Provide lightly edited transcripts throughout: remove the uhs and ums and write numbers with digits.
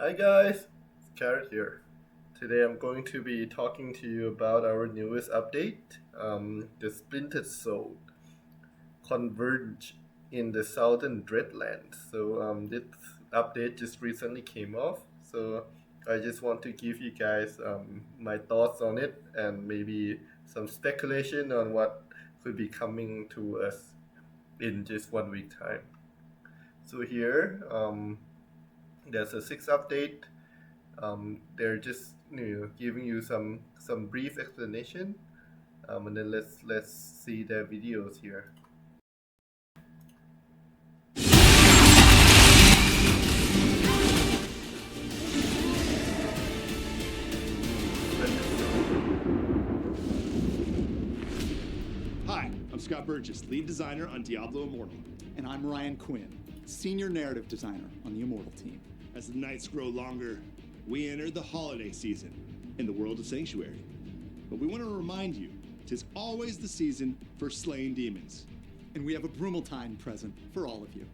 Hi guys, it's Carrot here. Today I'm going to be talking to you about our newest update, the Splintered Soul Converge in the Southern Dreadlands. This update just recently came off, so I just want to give you guys my thoughts on it and maybe some speculation on what could be coming to us in just 1 week time. So here, there's a sixth update. They're just giving you some brief explanation, and then let's see their videos here. Hi, I'm Scott Burgess, lead designer on Diablo Immortal. And I'm Ryan Quinn, senior narrative designer on the Immortal team. As the nights grow longer, we enter the holiday season in the world of Sanctuary. But we want to remind you, 'tis always the season for slaying demons. And we have a Brumaltine present for all of you.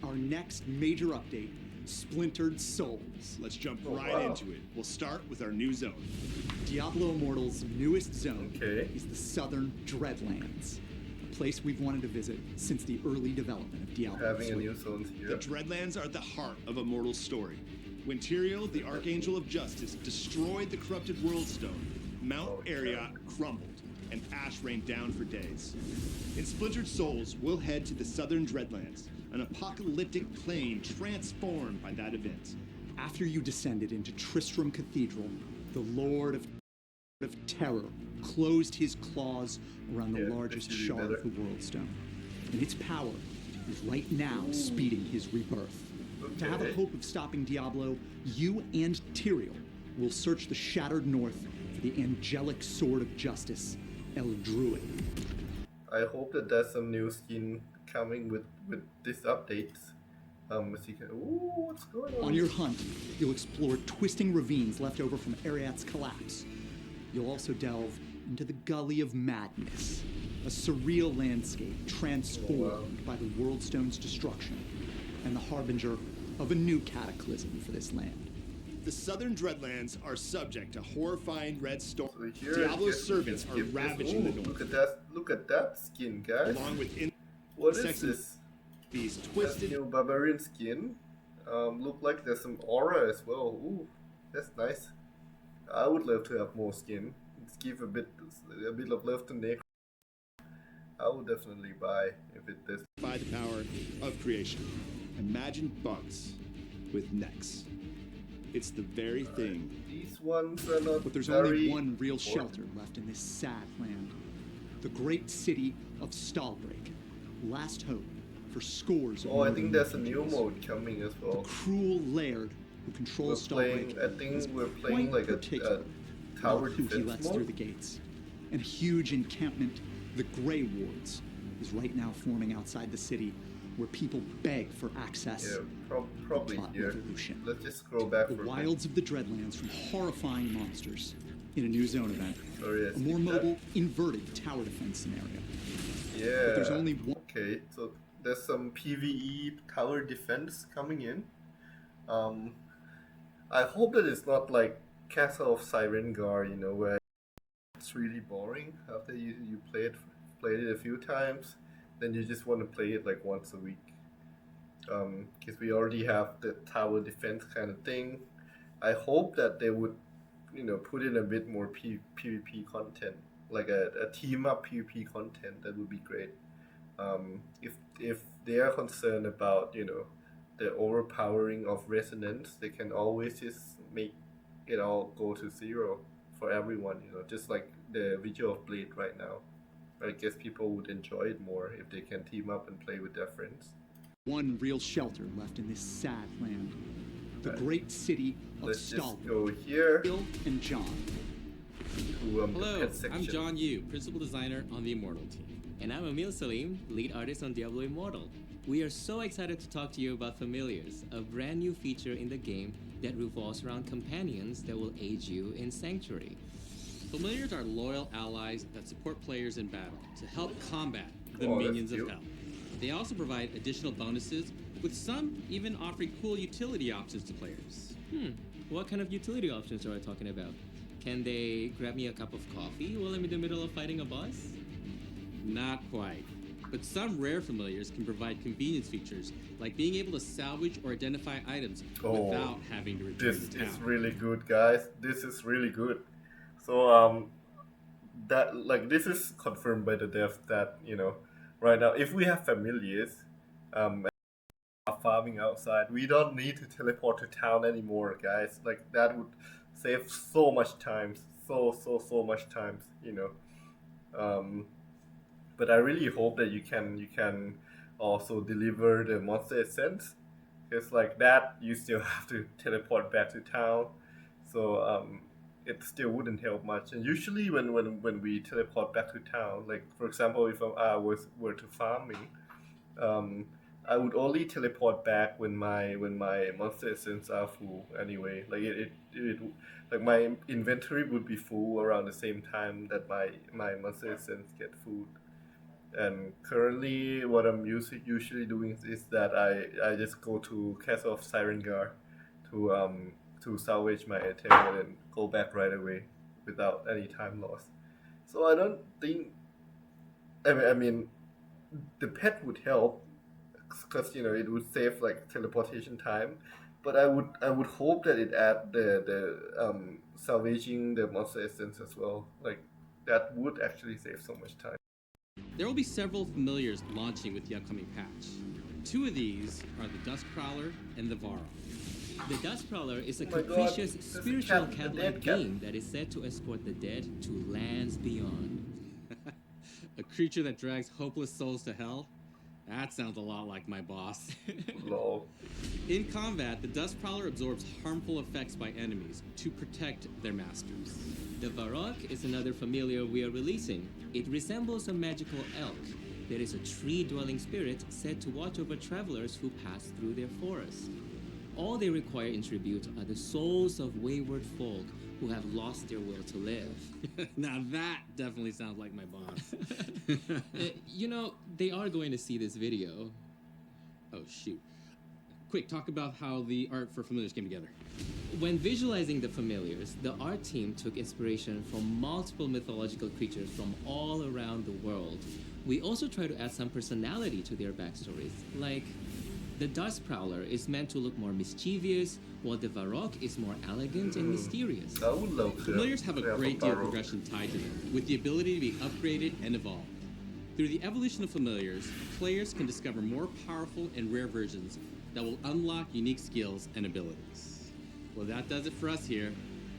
Our next major update, Splintered Souls. Let's jump wow. into it. We'll start with our new zone. Diablo Immortal's newest zone Okay. is the Southern Dreadlands, a place we've wanted to visit since the early development of Diablo. Having a 3. new zone The here. Dreadlands are at the heart of Immortal's story. When Tyrael, the Archangel of Justice, destroyed the corrupted World Stone, Mount Arreat crumbled, and ash rained down for days. In Splintered Souls, we'll head to the Southern Dreadlands, an apocalyptic plain transformed by that event. After you descended into Tristram Cathedral, the Lord of Terror closed his claws around the Yeah, largest this is shard better. of the World Stone. And its power is right now speeding his rebirth. To have a Okay. hope of stopping Diablo, you and Tyrael will search the shattered north for the angelic sword of justice, El Druid. I hope that there's some new skin coming with this update. As you can, ooh, what's going on? On your hunt, you'll explore twisting ravines left over from Arreat's collapse. You'll also delve into the Gully of Madness, a surreal landscape transformed by the World Stone's destruction and the harbinger of a new cataclysm for this land. The Southern Dreadlands are subject to horrifying red storm. So here, Diablo's yes, servants you are can skip this. ravaging the Ooh, north, Look at that skin, guys. along with What is insects and this? these That's twisted new barbarian skin. Look like there's some aura as well. Ooh, that's nice. I would love to have more skin. Let's give a bit of love to Necromancer. I would definitely buy if it does. by the power of creation. Imagine bugs with necks. It's the very thing. These ones are not But there's very only one real important. shelter left in this sad land. The great city of Stalbreak. Last hope for scores of Oh, I think northern there's a new refugees. mode coming as The well. cruel laird who We're controls playing. Stalbreak I think is we're quite playing like particular a tower about who he defense lets through the mode. gates. And a huge encampment, the Grey Wards, is right now forming outside the city, where people beg for access. Yeah, probably Plot here. revolution. Let's just scroll back The for a bit. wilds of the Dreadlands from horrifying monsters in a new zone event. Sorry, I A more skipped that. mobile, inverted tower defense scenario. Yeah. But there's only one. Okay, so there's some PvE tower defense coming in. I hope that it's not like Castle of Sirengar, where it's really boring after you played it a few times, then you just want to play it like once a week. Because we already have the tower defense kind of thing. I hope that they would, put in a bit more PvP content, like a team up PvP content. That would be great. If they are concerned about the overpowering of resonance, they can always just make it all go to zero for everyone. Just like the Visual of Blade right now. I guess people would enjoy it more if they can team up and play with their friends. One real shelter left in this sad land. The Right. great city of Let's just Stalbreak. go here Bill and John. to the Hello, pet section. I'm John Yu, principal designer on the Immortal team. And I'm Emil Salim, lead artist on Diablo Immortal. We are so excited to talk to you about Familiars, a brand new feature in the game that revolves around companions that will aid you in Sanctuary. Familiars are loyal allies that support players in battle to help combat the Oh, that's minions of cute. hell. They also provide additional bonuses with some even offering cool utility options to players. What kind of utility options are I talking about? Can they grab me a cup of coffee while I'm in the middle of fighting a boss? Not quite. But some rare familiars can provide convenience features, like being able to salvage or identify items without having to return This to town. is really good, guys. This is really good. So that like this is confirmed by the devs that right now if we have familiars are farming outside, we don't need to teleport to town anymore, guys. Like that would save so much time, so much time. Um, but I really hope that you can also deliver the monster essence, because like that you still have to teleport back to town, so it still wouldn't help much. And usually when we teleport back to town, like for example if I were to farming, um, I would only teleport back when my monster essence are full anyway. Like it like my inventory would be full around the same time that my monster essence get full. And currently, what I'm usually doing is that I just go to Castle of Sirengar to salvage my item and then go back right away without any time loss. So I don't think. I mean, the pet would help because it would save like teleportation time, but I would hope that it add the salvaging the monster essence as well. Like that would actually save so much time. There will be several familiars launching with the upcoming patch. Two of these are the Dust Prowler and the Varrock. The Dust Prowler is a Oh my God, capricious there's a spiritual cat, a cat-like dead cat. being that is said to escort the dead to lands beyond. A creature that drags hopeless souls to hell? That sounds a lot like my boss. Lol. In combat, the Dust Prowler absorbs harmful effects by enemies to protect their masters. The Varrock is another familiar we are releasing. It resembles a magical elk. There is a tree-dwelling spirit said to watch over travelers who pass through their forest. All they require in tribute are the souls of wayward folk who have lost their will to live. Now that definitely sounds like my boss. They are going to see this video. Oh, shoot. Quick, talk about how the art for familiars came together. When visualizing the familiars, the art team took inspiration from multiple mythological creatures from all around the world. We also try to add some personality to their backstories, like the Dust Prowler is meant to look more mischievous, while the Varrock is more elegant and mysterious. I would love to. Familiars have a to great deal of Varrock. progression tied to them, with the ability to be upgraded and evolved. Through the evolution of familiars, players can discover more powerful and rare versions that will unlock unique skills and abilities. Well, that does it for us here.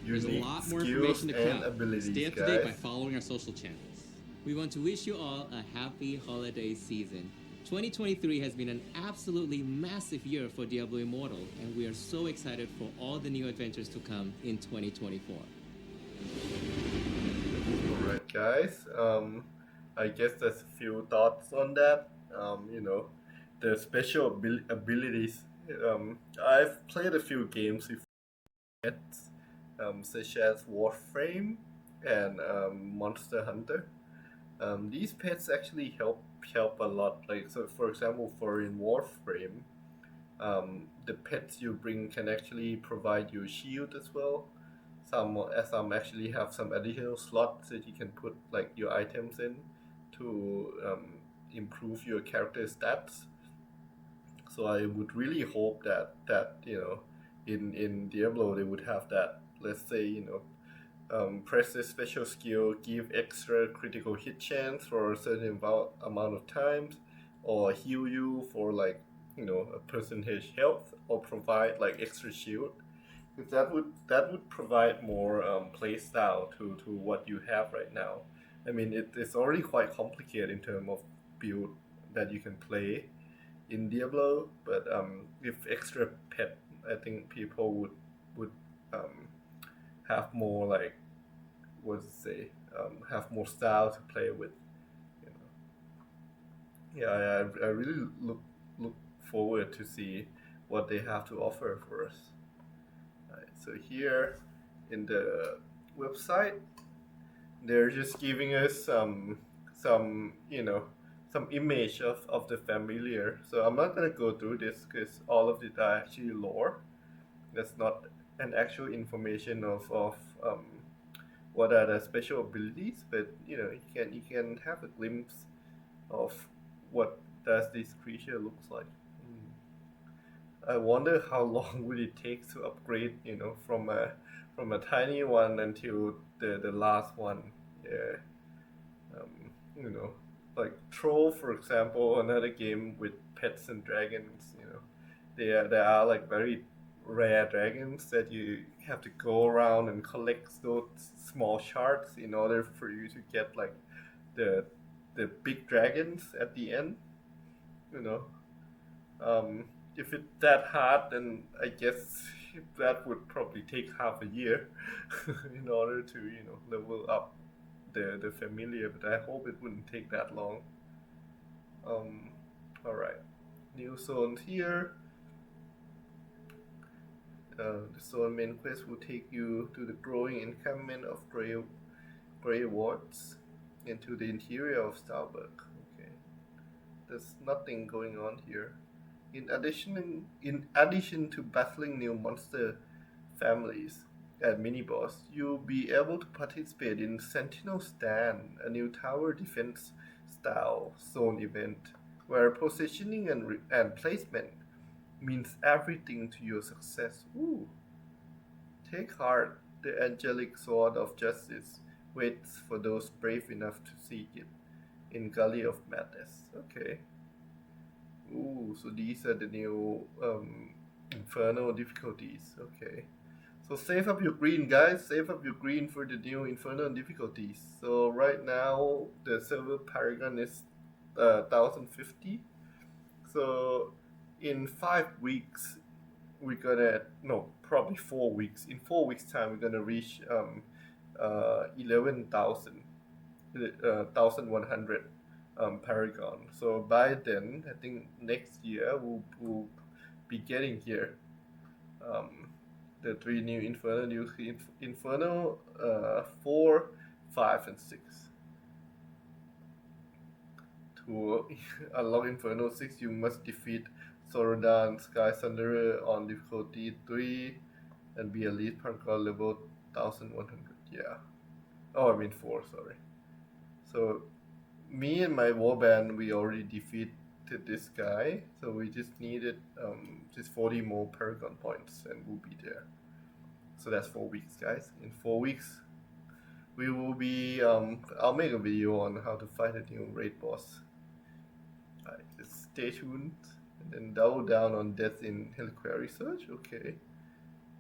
There's a Unique lot more skills information to and come. abilities, Stay up to date by guys. following our social channels. We want to wish you all a happy holiday season. 2023 has been an absolutely massive year for Diablo Immortal, and we are so excited for all the new adventures to come in 2024. Alright, guys. I guess there's a few thoughts on that. The special abilities. I've played a few games with pets, such as Warframe and Monster Hunter. These pets actually help a lot. Like so, for example, for in Warframe, the pets you bring can actually provide you a shield as well. Some actually have some additional slots that you can put like your items in to improve your character stats. So I would really hope that in Diablo they would have that. Let's say press a special skill, give extra critical hit chance for a certain amount of times, or heal you for like a percentage health, or provide like extra shield. Because that would provide more play style to what you have right now. I mean, it's already quite complicated in terms of build that you can play in Diablo, but with extra pet, I think people would have more like what to say, have more style to play with. You know. Yeah, I really look forward to see what they have to offer for us. Right, so here in the website, they're just giving us some some image of the familiar. So I'm not gonna go through this because all of it are actually lore. That's not an actual information of what are the special abilities, but you can have a glimpse of what does this creature looks like. I wonder how long will it take to upgrade, from a tiny one until the last one. Yeah. Um, you know, like Troll, for example, another game with pets and dragons. There are like very rare dragons that you have to go around and collect those small shards in order for you to get like the the big dragons at the end. You know, um, if it's that hard, then I guess that would probably take half a year in order to level up the familiar. But I hope it wouldn't take that long. Um, all right, new zones here. The zone main quest will take you to the growing encampment of Grey Wards into the interior of Starbuck. Okay, there's nothing going on here. In addition to battling new monster families and mini-boss, you'll be able to participate in Sentinel Stand, a new tower defense style zone event where positioning and placement means everything to your success. Ooh. Take heart, the angelic sword of justice waits for those brave enough to seek it in Gully of Madness. Okay. Ooh, so these are the new Inferno difficulties. Okay. So save up your green, guys. Save up your green for the new Inferno difficulties. So right now the silver paragon is 1050. So in 5 weeks we're gonna no probably 4 weeks. In 4 weeks time we're gonna reach 11,000 1100 paragon. So by then I think next year we'll be getting here. The three new Inferno 4, 5, and 6. To unlock Inferno 6, you must defeat Sorodan Sky Thunderer on difficulty 3 and be elite paragon level 1100. Yeah. Oh, I mean 4, sorry. So, me and my warband, we already defeated this guy, so we just needed just 40 more paragon points and we'll be there. So that's 4 weeks, guys. In 4 weeks, we will be, I'll make a video on how to fight a new raid boss. Just stay tuned and then double down on death in Reliquary Search. Okay.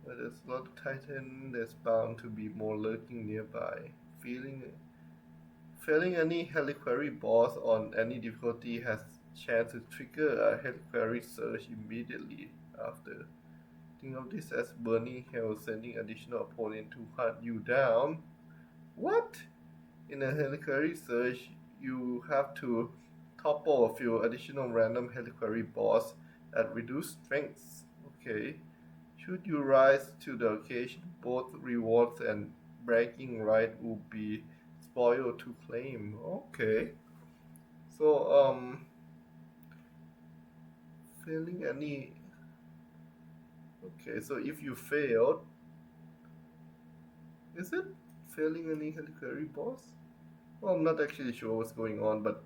But there's a lot of Titan, there's bound to be more lurking nearby. Failing any Reliquary boss on any difficulty has chance to trigger a Reliquary Search immediately after. Think of this as burning hell, sending additional opponent to hunt you down. What? In a Reliquary Search, you have to topple a few additional random Reliquary boss at reduced strengths. Okay. Should you rise to the occasion, both rewards and bragging right will be spoil to claim. Okay. So failing any. Okay, so if you failed, is it failing any Reliquary boss? Well, I'm not actually sure what's going on, but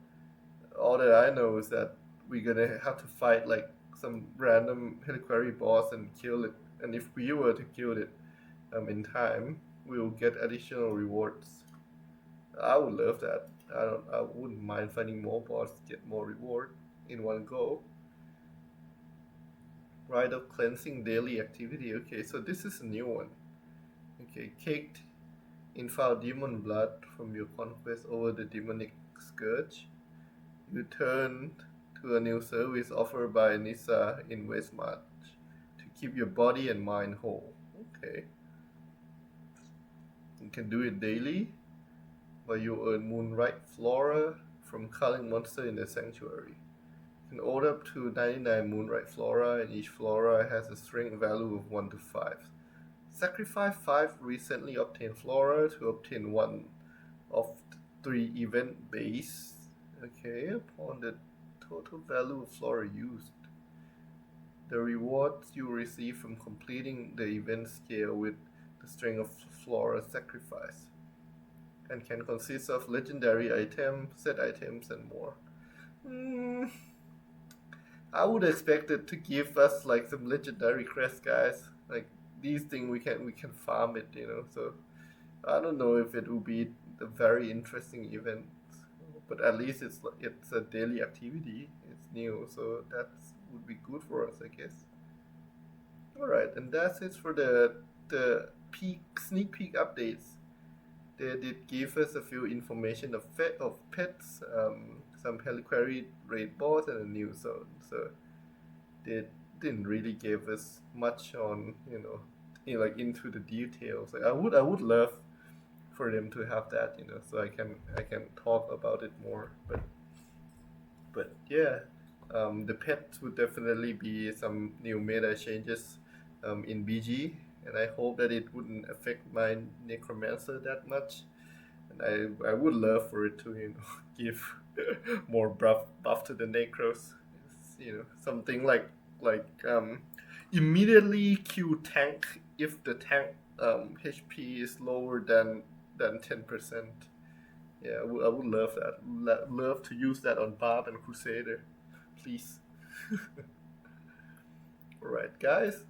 all that I know is that we're gonna have to fight like some random Reliquary boss and kill it. And if we were to kill it in time, we'll get additional rewards. I would love that. I wouldn't mind finding more boss, get more reward in one go. Rite of Cleansing daily activity. Okay, so this is a new one. Okay, caked in foul demon blood from your conquest over the demonic scourge. You turn to a new service offered by Nissa in Westmarch to keep your body and mind whole. Okay. You can do it daily, but you earn Moonlight Flora from culling monster in the sanctuary. You can order up to 99 Moonlight Flora, and each Flora has a strength value of 1 to 5. Sacrifice 5 recently obtained Flora to obtain one of 3 event-based Okay, upon the total value of flora used, the rewards you receive from completing the event scale with the string of flora sacrifice, and can consist of legendary items, set items, and more. Hmm, I would expect it to give us like some legendary crest, guys. Like these things, we can farm it, So I don't know if it will be a very interesting event, but at least it's a daily activity. It's new, so that would be good for us, I guess. All right, and that's it for the peak sneak peek updates. They did give us a few information of pets, some Heliquary raid boss, and a new zone. So they didn't really give us much on like into the details. Like I would love for them to have that, so I can talk about it more. But yeah, the pets would definitely be some new meta changes in BG, and I hope that it wouldn't affect my Necromancer that much. And I would love for it to give more buff to the Necros. Something like immediately Q tank if the tank HP is lower than 10%. Yeah, I would love that. Love to use that on Barb and Crusader, please. Alright, guys.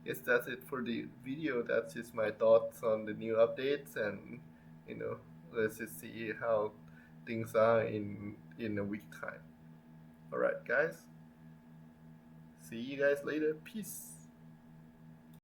Guess that's it for the video. That's just my thoughts on the new updates, and you know, let's just see how things are in a week time. Alright, guys. See you guys later. Peace.